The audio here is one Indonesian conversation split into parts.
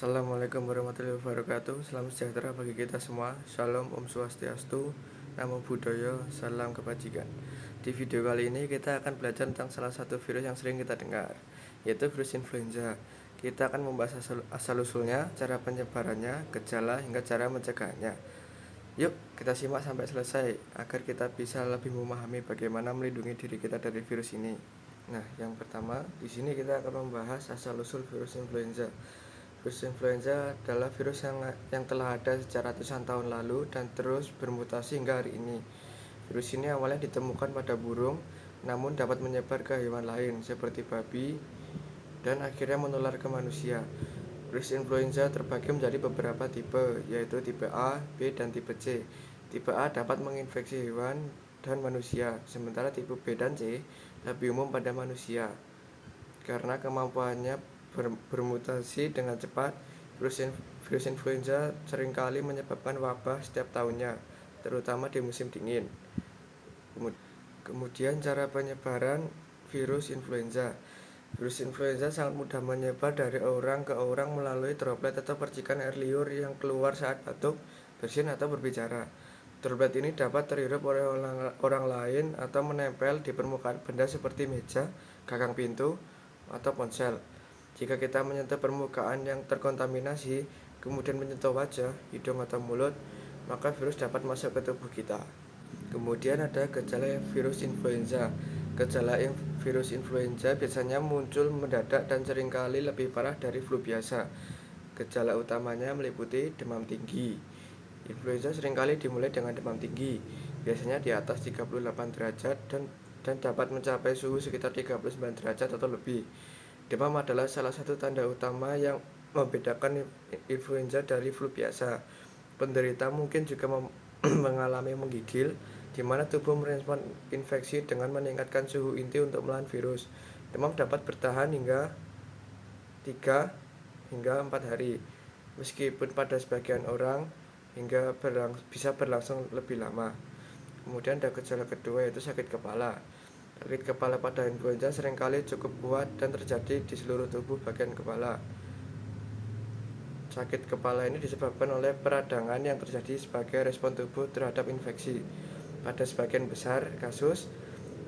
Assalamualaikum warahmatullahi wabarakatuh. Salam sejahtera bagi kita semua. Shalom, Om Swastiastu, Namo Buddhaya, Salam Kebajikan. Di video kali ini kita akan belajar tentang salah satu virus yang sering kita dengar, yaitu virus influenza. Kita akan membahas asal-usulnya, cara penyebarannya, gejala, hingga cara mencegahnya. Yuk, kita simak sampai selesai agar kita bisa lebih memahami bagaimana melindungi diri kita dari virus ini. Nah, yang pertama, di sini kita akan membahas asal-usul virus influenza. Virus influenza adalah virus yang telah ada sejak ratusan tahun lalu dan terus bermutasi hingga hari ini. Virus ini awalnya ditemukan pada burung, namun dapat menyebar ke hewan lain seperti babi dan akhirnya menular ke manusia. Virus influenza terbagi menjadi beberapa tipe, yaitu tipe A, B, dan tipe C. Tipe A dapat menginfeksi hewan dan manusia, sementara tipe B dan C lebih umum pada manusia. Karena kemampuannya bermutasi dengan cepat, virus influenza seringkali menyebabkan wabah setiap tahunnya, terutama di musim dingin. Kemudian cara penyebaran virus influenza. Virus influenza sangat mudah menyebar dari orang ke orang melalui droplet atau percikan air liur yang keluar saat batuk, bersin, atau berbicara. Droplet ini dapat terhirup oleh orang lain atau menempel di permukaan benda seperti meja, gagang pintu, atau ponsel. Jika kita menyentuh permukaan yang terkontaminasi, kemudian menyentuh wajah, hidung, atau mulut, maka virus dapat masuk ke tubuh kita. Kemudian ada gejala virus influenza. Gejala virus influenza biasanya muncul mendadak dan seringkali lebih parah dari flu biasa. Gejala utamanya meliputi demam tinggi. Influenza seringkali dimulai dengan demam tinggi, biasanya di atas 38 derajat dan dapat mencapai suhu sekitar 39 derajat atau lebih. Demam adalah salah satu tanda utama yang membedakan influenza dari flu biasa. Penderita mungkin juga mengalami menggigil, di mana tubuh merespon infeksi dengan meningkatkan suhu inti untuk melawan virus. Demam dapat bertahan hingga 3 hingga 4 hari, meskipun pada sebagian orang bisa berlangsung lebih lama. Kemudian ada gejala kedua, yaitu sakit kepala. Sakit kepala pada influenza seringkali cukup kuat dan terjadi di seluruh tubuh bagian kepala. Sakit kepala ini disebabkan oleh peradangan yang terjadi sebagai respon tubuh terhadap infeksi. Pada sebagian besar kasus,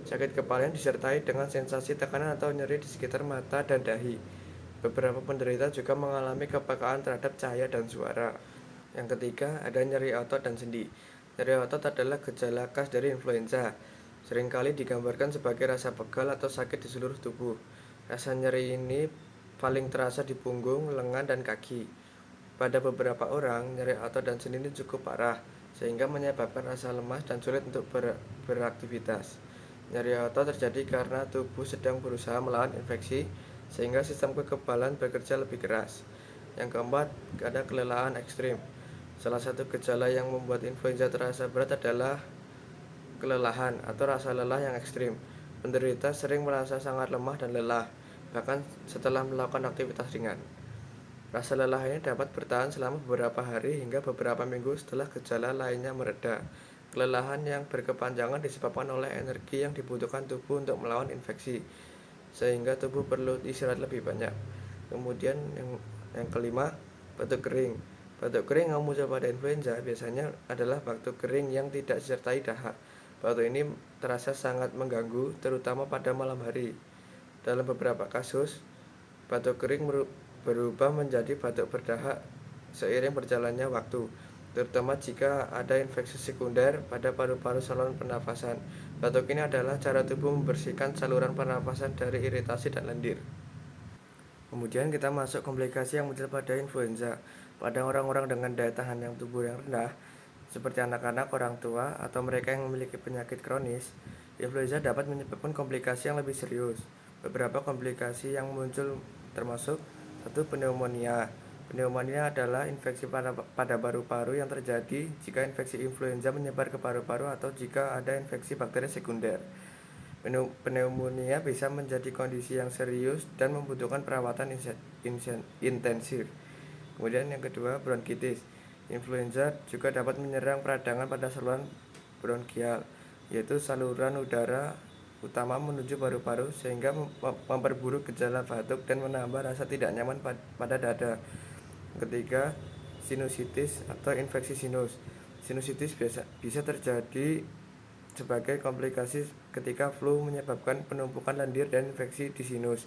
sakit kepala yang disertai dengan sensasi tekanan atau nyeri di sekitar mata dan dahi. Beberapa penderita juga mengalami kepekaan terhadap cahaya dan suara. Yang ketiga, ada nyeri otot dan sendi. Nyeri otot adalah gejala khas dari influenza. Seringkali digambarkan sebagai rasa pegal atau sakit di seluruh tubuh. Rasa nyeri ini paling terasa di punggung, lengan, dan kaki. Pada beberapa orang, nyeri otot dan sendi ini cukup parah, sehingga menyebabkan rasa lemas dan sulit untuk beraktivitas. Nyeri otot terjadi karena tubuh sedang berusaha melawan infeksi, sehingga sistem kekebalan bekerja lebih keras. Yang keempat, ada kelelahan ekstrim. Salah satu gejala yang membuat influenza terasa berat adalah kelelahan atau rasa lelah yang ekstrim. Penderita sering merasa sangat lemah dan lelah, bahkan setelah melakukan aktivitas ringan. Rasa lelah ini dapat bertahan selama beberapa hari hingga beberapa minggu setelah gejala lainnya mereda. Kelelahan yang berkepanjangan disebabkan oleh energi yang dibutuhkan tubuh untuk melawan infeksi, sehingga tubuh perlu istirahat lebih banyak. Kemudian yang kelima, batuk kering. Batuk kering yang muncul pada influenza biasanya adalah batuk kering yang tidak disertai dahak. Batuk ini terasa sangat mengganggu, terutama pada malam hari. Dalam beberapa kasus, batuk kering berubah menjadi batuk berdahak seiring berjalannya waktu, terutama jika ada infeksi sekunder pada paru-paru saluran pernafasan. Batuk ini adalah cara tubuh membersihkan saluran pernafasan dari iritasi dan lendir. Kemudian kita masuk komplikasi yang muncul pada influenza. Pada orang-orang dengan daya tahan yang tubuh yang rendah, seperti anak-anak, orang tua, atau mereka yang memiliki penyakit kronis, influenza dapat menyebabkan komplikasi yang lebih serius. Beberapa komplikasi yang muncul termasuk 1. Pneumonia. Pneumonia adalah infeksi pada paru-paru yang terjadi jika infeksi influenza menyebar ke paru-paru atau jika ada infeksi bakteri sekunder. Pneumonia bisa menjadi kondisi yang serius dan membutuhkan perawatan intensif. Kemudian yang kedua, bronkitis. Influenza juga dapat menyerang peradangan pada saluran bronkial, yaitu saluran udara utama menuju paru-paru, sehingga memperburuk gejala batuk dan menambah rasa tidak nyaman pada dada. Ketiga, sinusitis atau infeksi sinus. Sinusitis bisa terjadi sebagai komplikasi ketika flu menyebabkan penumpukan lendir dan infeksi di sinus.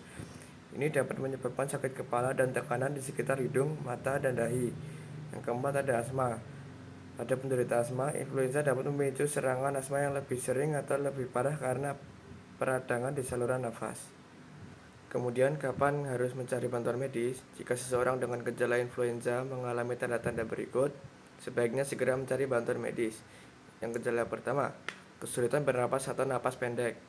Ini dapat menyebabkan sakit kepala dan tekanan di sekitar hidung, mata, dan dahi. Yang keempat ada asma. Pada penderita asma, influenza dapat memicu serangan asma yang lebih sering atau lebih parah karena peradangan di saluran nafas. Kemudian, kapan harus mencari bantuan medis? Jika seseorang dengan gejala influenza mengalami tanda-tanda berikut, sebaiknya segera mencari bantuan medis. Yang gejala pertama, kesulitan bernapas atau napas pendek.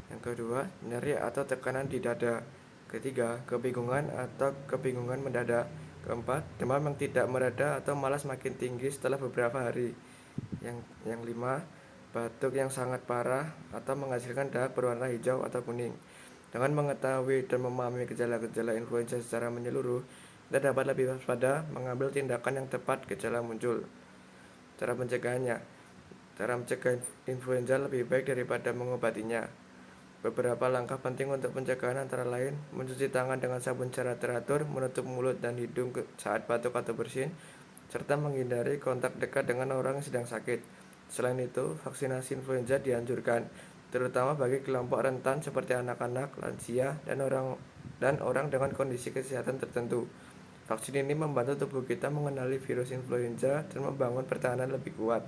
Yang kedua, nyeri atau tekanan di dada. Ketiga, kebingungan atau kebingungan mendadak. Keempat, demam yang tidak mereda atau malah semakin tinggi setelah beberapa hari. Yang lima, batuk yang sangat parah atau menghasilkan dahak berwarna hijau atau kuning. Dengan mengetahui dan memahami gejala-gejala influenza secara menyeluruh, kita dapat lebih waspada mengambil tindakan yang tepat gejala muncul. Cara pencegahannya, cara mencegah influenza lebih baik daripada mengobatinya. Beberapa langkah penting untuk pencegahan antara lain mencuci tangan dengan sabun secara teratur, menutup mulut dan hidung saat batuk atau bersin, serta menghindari kontak dekat dengan orang yang sedang sakit. Selain itu, vaksinasi influenza dianjurkan, terutama bagi kelompok rentan seperti anak-anak, lansia, dan orang dengan kondisi kesehatan tertentu. Vaksin ini membantu tubuh kita mengenali virus influenza dan membangun pertahanan lebih kuat.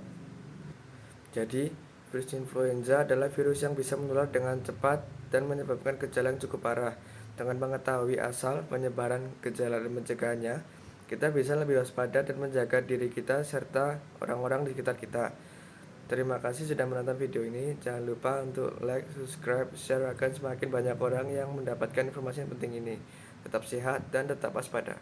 Jadi, virus influenza adalah virus yang bisa menular dengan cepat dan menyebabkan gejala yang cukup parah. Dengan mengetahui asal, penyebaran gejala dan pencegahannya, kita bisa lebih waspada dan menjaga diri kita serta orang-orang di sekitar kita. Terima kasih sudah menonton video ini. Jangan lupa untuk like, subscribe, share agar semakin banyak orang yang mendapatkan informasi yang penting ini. Tetap sehat dan tetap waspada.